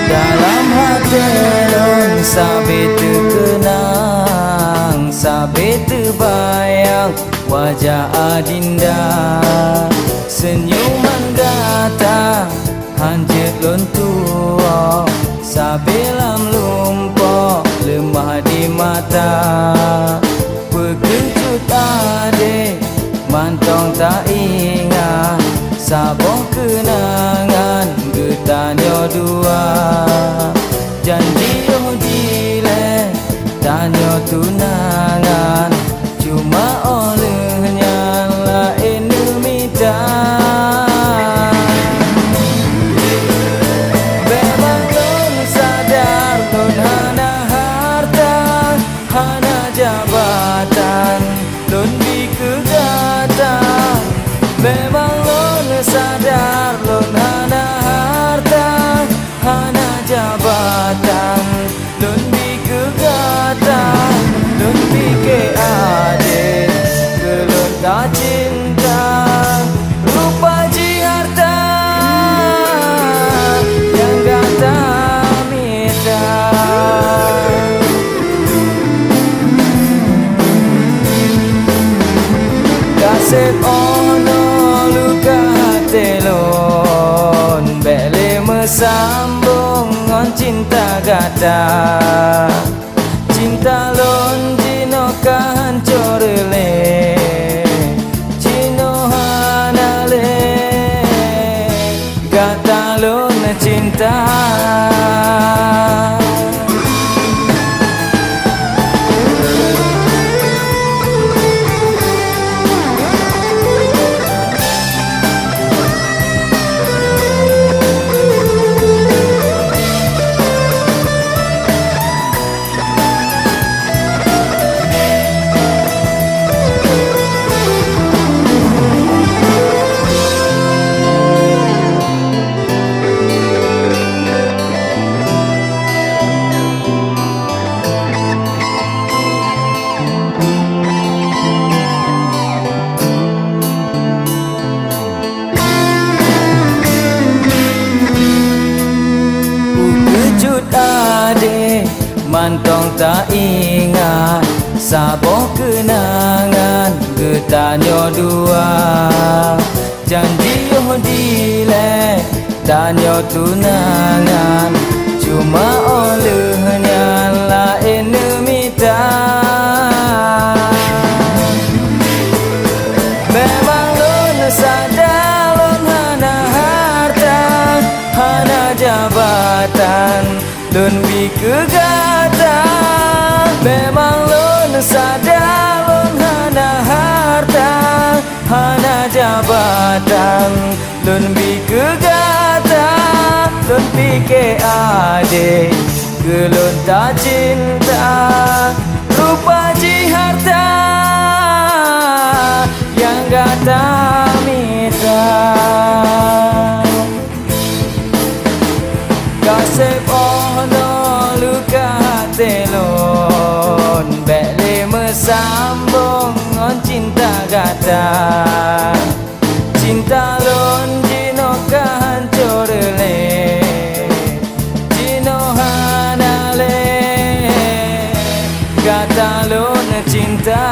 Dalam hati lon sabe terkenang, sabe terbayang wajah adinda. Senyuman datang hanjit lon tua, sabe lam lumpur lemah di mata. Berkejut adik mantong tak ingat, saboh kenangan getanyo dua. Janji oh dile tanyo tunangan, cuma olehnya lain minta. Memang lon sadar lon hana harta, hana jabatan, lon dikegata. Memang lon sadar lon hana harta, hana jabatan, lon dikegata. Lon fikir adik kelon tak cinta, rupa ji harta yang gata minta. Kasih ono luka hati lon, bele mesambung ngon cinta gata. Cinta lon jino kahancur le, jino hanale, gata lon cinta. Adik mantong tak ingat, saboh kenangan getanyo dua. Janji oh dile tanyo tunangan, cuma olehnya lain minta. Memang lon sadar lon hana harta, hana jabatan, lon bikegata. Memang lon sadar lon hana harta, hana jabatan, lon bikegata. Lon fikir adik kelon tak cinta, rupa ji harta yang gata minta. Kasih ono luka hati lon, bele mesambung ngon cinta gata. Cinta lon jino kahancur le, jino hanale, gata lon cinta.